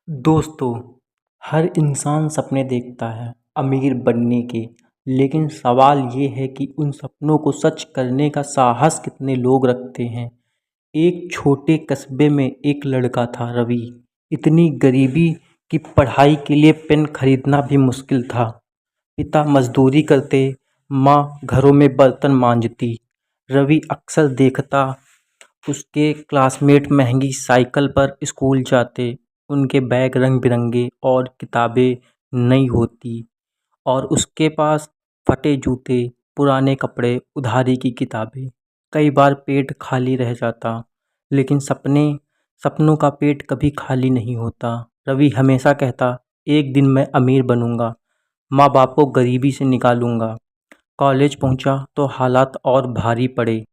दोस्तों, हर इंसान सपने देखता है अमीर बनने के। लेकिन सवाल ये है कि उन सपनों को सच करने का साहस कितने लोग रखते हैं। एक छोटे कस्बे में एक लड़का था, रवि। इतनी गरीबी कि पढ़ाई के लिए पेन खरीदना भी मुश्किल था। पिता मजदूरी करते, माँ घरों में बर्तन मांजती। रवि अक्सर देखता उसके क्लासमेट महंगी साइकिल पर स्कूल जाते, उनके बैग रंग बिरंगे और किताबें नई होती, और उसके पास फटे जूते, पुराने कपड़े, उधारी की किताबें। कई बार पेट खाली रह जाता, लेकिन सपनों का पेट कभी खाली नहीं होता। रवि हमेशा कहता, एक दिन मैं अमीर बनूंगा, माँ बाप को गरीबी से निकालूंगा। कॉलेज पहुंचा तो हालात और भारी पड़े।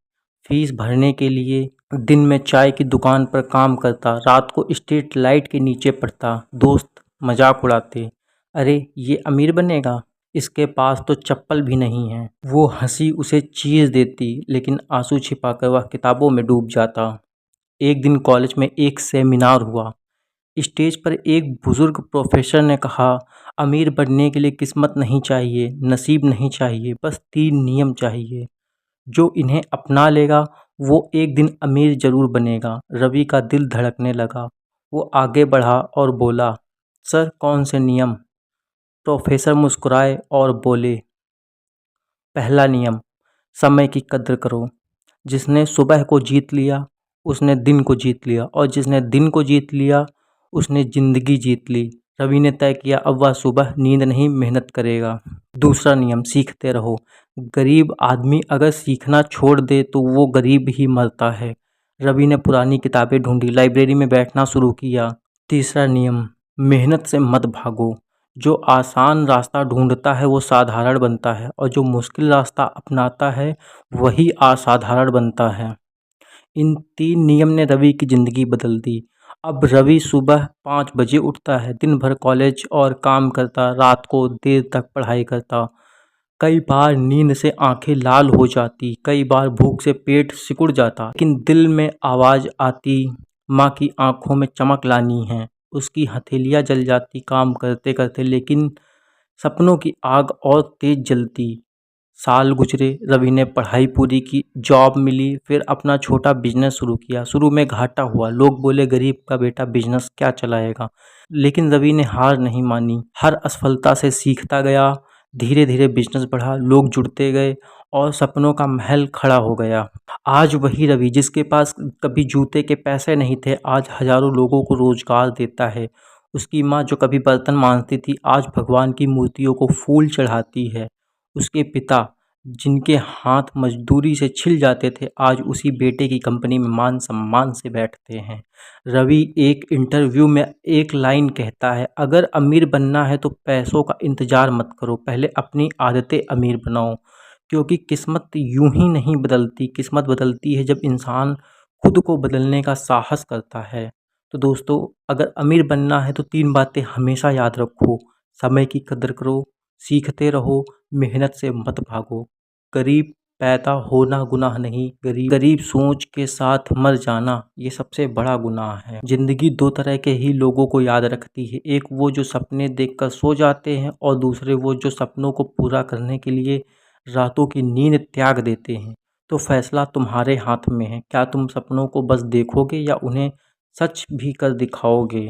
फीस भरने के लिए दिन में चाय की दुकान पर काम करता, रात को स्ट्रीट लाइट के नीचे पड़ता। दोस्त मजाक उड़ाते, अरे ये अमीर बनेगा, इसके पास तो चप्पल भी नहीं है। वो हंसी उसे चीज़ देती, लेकिन आंसू छिपाकर वह किताबों में डूब जाता। एक दिन कॉलेज में एक सेमिनार हुआ। स्टेज पर एक बुजुर्ग प्रोफेसर ने कहा, अमीर बनने के लिए किस्मत नहीं चाहिए, नसीब नहीं चाहिए, बस 3 नियम चाहिए। जो इन्हें अपना लेगा वो एक दिन अमीर जरूर बनेगा। रवि का दिल धड़कने लगा। वो आगे बढ़ा और बोला, सर कौन से नियम? प्रोफेसर मुस्कुराए और बोले, पहला नियम, समय की कद्र करो। जिसने सुबह को जीत लिया उसने दिन को जीत लिया, और जिसने दिन को जीत लिया उसने जिंदगी जीत ली। रवि ने तय किया, अब वह सुबह नींद नहीं, मेहनत करेगा। दूसरा नियम, सीखते रहो। गरीब आदमी अगर सीखना छोड़ दे तो वो गरीब ही मरता है। रवि ने पुरानी किताबें ढूंढी, लाइब्रेरी में बैठना शुरू किया। तीसरा नियम, मेहनत से मत भागो। जो आसान रास्ता ढूंढता है वो साधारण बनता है, और जो मुश्किल रास्ता अपनाता है वही असाधारण बनता है। इन 3 नियम ने रवि की ज़िंदगी बदल दी। अब रवि सुबह 5 बजे उठता है, दिन भर कॉलेज और काम करता, रात को देर तक पढ़ाई करता। कई बार नींद से आंखें लाल हो जाती, कई बार भूख से पेट सिकुड़ जाता, लेकिन दिल में आवाज़ आती, माँ की आंखों में चमक लानी है। उसकी हथेलियाँ जल जाती काम करते करते, लेकिन सपनों की आग और तेज जलती। साल गुजरे, रवि ने पढ़ाई पूरी की, जॉब मिली, फिर अपना छोटा बिजनेस शुरू किया। शुरू में घाटा हुआ, लोग बोले गरीब का बेटा बिजनेस क्या चलाएगा, लेकिन रवि ने हार नहीं मानी। हर असफलता से सीखता गया। धीरे धीरे बिजनेस बढ़ा, लोग जुड़ते गए, और सपनों का महल खड़ा हो गया। आज वही रवि जिसके पास कभी जूते के पैसे नहीं थे, आज हजारों लोगों को रोजगार देता है। उसकी माँ जो कभी बर्तन मांजती थी, आज भगवान की मूर्तियों को फूल चढ़ाती है। उसके पिता जिनके हाथ मजदूरी से छिल जाते थे, आज उसी बेटे की कंपनी में मान सम्मान से बैठते हैं। रवि एक इंटरव्यू में एक लाइन कहता है, अगर अमीर बनना है तो पैसों का इंतजार मत करो, पहले अपनी आदतें अमीर बनाओ। क्योंकि किस्मत यूं ही नहीं बदलती, किस्मत बदलती है जब इंसान खुद को बदलने का साहस करता है। तो दोस्तों, अगर अमीर बनना है तो 3 बातें हमेशा याद रखो। समय की कदर करो, सीखते रहो, मेहनत से मत भागो। गरीब पैदा होना गुनाह नहीं, गरीब सोच के साथ मर जाना ये सबसे बड़ा गुनाह है। जिंदगी 2 तरह के ही लोगों को याद रखती है, एक वो जो सपने देखकर सो जाते हैं, और दूसरे वो जो सपनों को पूरा करने के लिए रातों की नींद त्याग देते हैं। तो फैसला तुम्हारे हाथ में है, क्या तुम सपनों को बस देखोगे या उन्हें सच भी कर दिखाओगे।